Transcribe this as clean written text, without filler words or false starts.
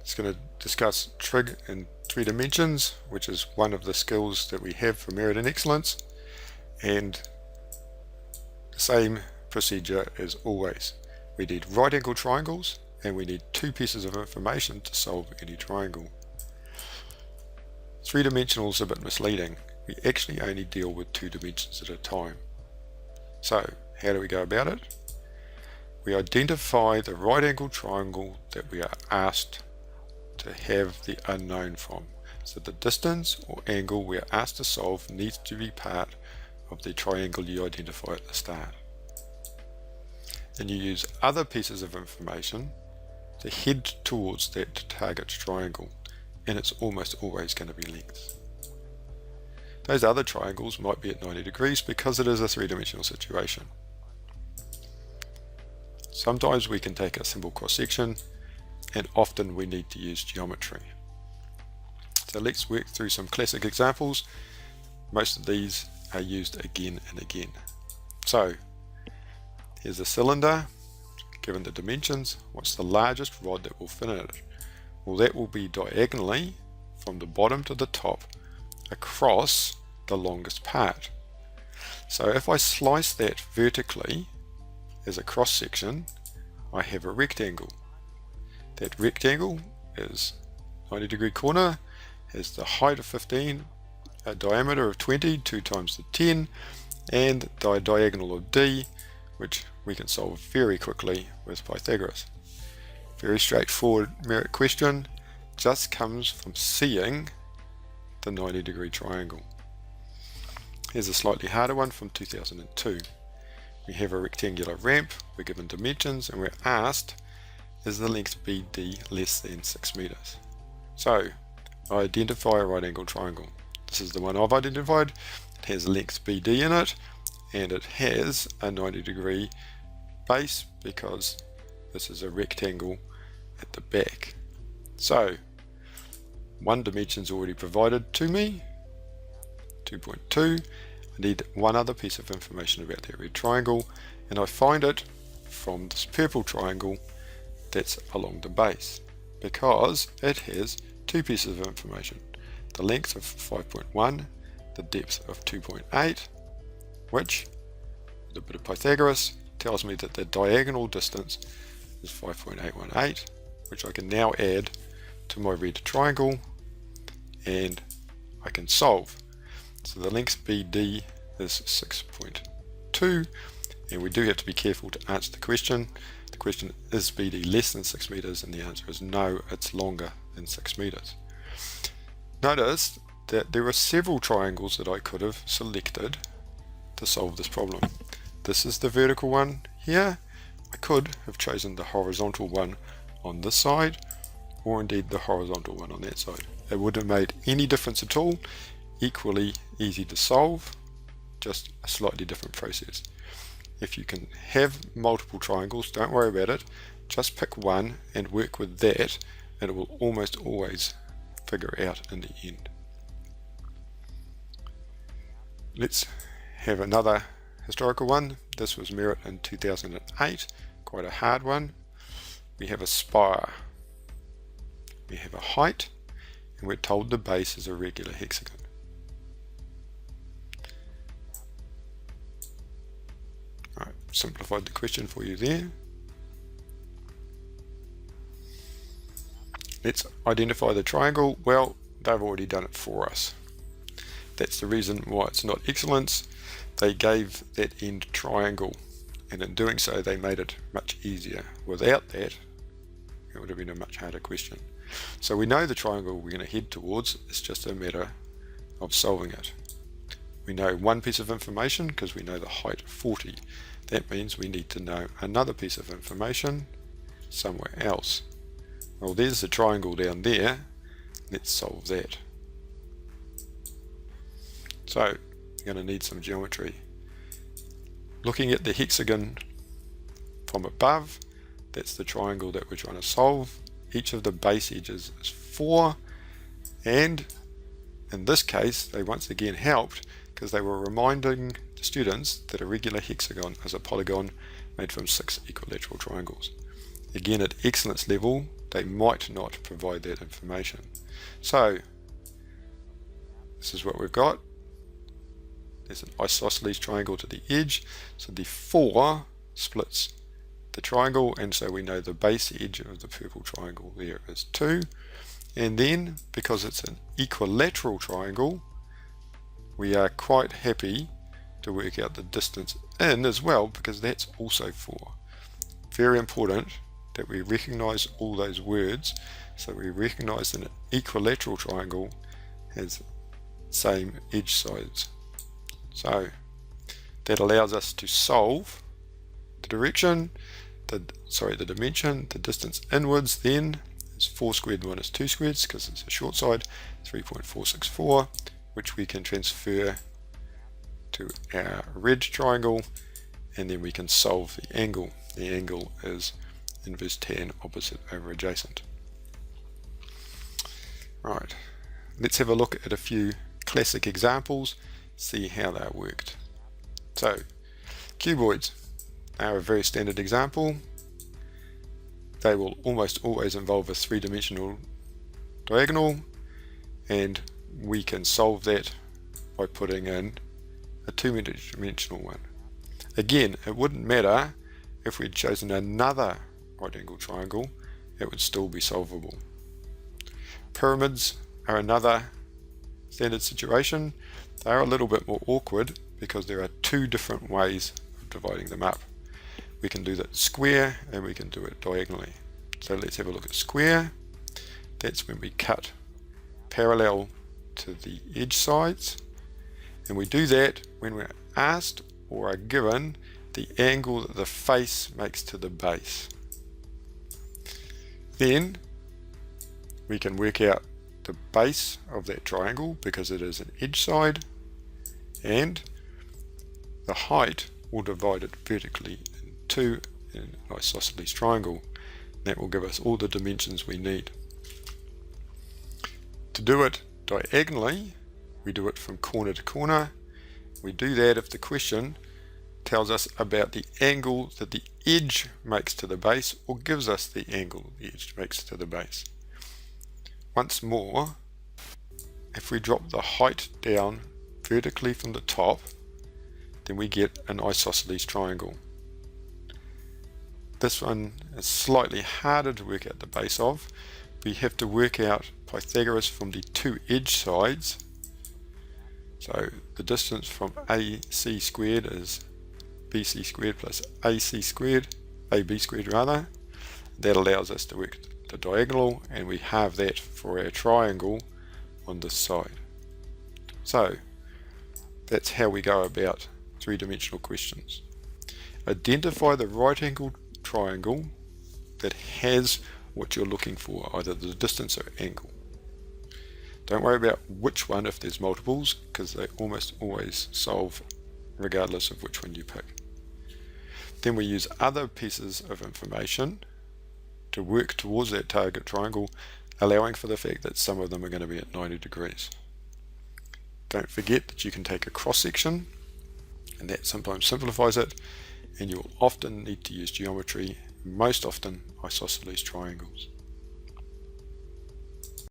It's going to discuss trig in 3 dimensions, which is one of the skills that we have for merit and excellence, and the same procedure as always. We need right angle triangles and we need 2 pieces of information to solve any triangle. 3-dimensional is a bit misleading. We actually only deal with 2 dimensions at a time. So how do we go about it? We identify the right angle triangle that we are asked to have the unknown from. So the distance or angle we are asked to solve needs to be part of the triangle you identify at the start. Then you use other pieces of information to head towards that target triangle, and it's almost always going to be length. Those other triangles might be at 90 degrees because it is a 3-dimensional situation. Sometimes we can take a simple cross-section, and often we need to use geometry. So let's work through some classic examples. Most of these are used again and again. So here's a cylinder. Given the dimensions, what's the largest rod that will fit in it? Well, that will be diagonally from the bottom to the top across the longest part. So if I slice that vertically as a cross section, I have a rectangle. That rectangle is 90-degree corner, has the height of 15, a diameter of 20, 2 times the 10, and the diagonal of D, which we can solve very quickly with Pythagoras. Very straightforward merit question, just comes from seeing the 90-degree triangle. Here's a slightly harder one from 2002. We have a rectangular ramp, we're given dimensions, and we're asked, is the length BD less than 6 meters? So I identify a right angle triangle. This is the one I've identified. It has length BD in it, and it has a 90-degree base because this is a rectangle at the back. So one dimension is already provided to me, 2.2. I need one other piece of information about that red triangle, and I find it from this purple triangle that's along the base because it has 2 pieces of information: the length of 5.1, the depth of 2.8, which with a bit of Pythagoras tells me that the diagonal distance is 5.818, which I can now add to my red triangle and I can solve. So the length BD is 6.2, and we do have to be careful to answer the question. The question is BD less than 6 meters, and the answer is no, it's longer than 6 meters. Notice that there are several triangles that I could have selected to solve this problem. This is the vertical one here. I could have chosen the horizontal one on this side, or indeed the horizontal one on that side. It wouldn't have made any difference at all. Equally easy to solve, just a slightly different process. If you can have multiple triangles, don't worry about it. Just pick one and work with that, and it will almost always figure out in the end. Let's have another historical one. This was merit in 2008, quite a hard one. We have a spire, we have a height, and we're told the base is a regular hexagon. Alright, simplified the question for you there. Let's identify the triangle. Well, they've already done it for us. That's the reason why it's not excellence. They gave that end triangle, and in doing so they made it much easier. Without that, it would have been a much harder question. So we know the triangle we're going to head towards. It's just a matter of solving it. We know one piece of information because we know the height of 40. That means we need to know another piece of information somewhere else. Well, there's the triangle down there. Let's solve that. So you're going to need some geometry. Looking at the hexagon from above, that's the triangle that we're trying to solve. Each of the base edges is 4, and in this case they once again helped because they were reminding the students that a regular hexagon is a polygon made from 6 equilateral triangles. Again, at excellence level they might not provide that information. So this is what we've got. There's an isosceles triangle to the edge, so the 4 splits the triangle, and so we know the base edge of the purple triangle there is 2. And then, because it's an equilateral triangle, we are quite happy to work out the distance in as well, because that's also 4. Very important that we recognize all those words, so we recognize that an equilateral triangle has same edge sides. So that allows us to solve the direction, the dimension. The distance inwards then is 4 squared minus 2 squared, because it's a short side, 3.464, which we can transfer to our red triangle, and then we can solve the angle. The angle is inverse tan opposite over adjacent. Right, let's have a look at a few classic examples, see how they worked. So, cuboids are a very standard example. They will almost always involve a 3-dimensional diagonal, and we can solve that by putting in a 2-dimensional one. Again, it wouldn't matter if we'd chosen another right angle triangle, it would still be solvable. Pyramids are another standard situation. They are a little bit more awkward because there are 2 different ways of dividing them up. We can do that square and we can do it diagonally. So let's have a look at square. That's when we cut parallel to the edge sides, and we do that when we're asked or are given the angle that the face makes to the base. Then we can work out the base of that triangle because it is an edge side, and the height will divide it vertically in 2 in an isosceles triangle. That will give us all the dimensions we need. To do it diagonally, we do it from corner to corner. We do that if the question tells us about the angle that the edge makes to the base, or gives us the angle the edge makes to the base. Once more, if we drop the height down vertically from the top, then we get an isosceles triangle. This one is slightly harder to work out the base of. We have to work out Pythagoras from the 2 edge sides. So the distance from AC squared is BC squared plus AC squared, AB squared rather. That allows us to work the diagonal, and we have that for our triangle on this side. So that's how we go about 3-dimensional questions. Identify the right angled triangle that has what you're looking for, either the distance or angle. Don't worry about which one if there's multiples, because they almost always solve regardless of which one you pick. Then we use other pieces of information to work towards that target triangle, allowing for the fact that some of them are going to be at 90 degrees. Don't forget that you can take a cross section, and that sometimes simplifies it, and you'll often need to use geometry, most often isosceles triangles.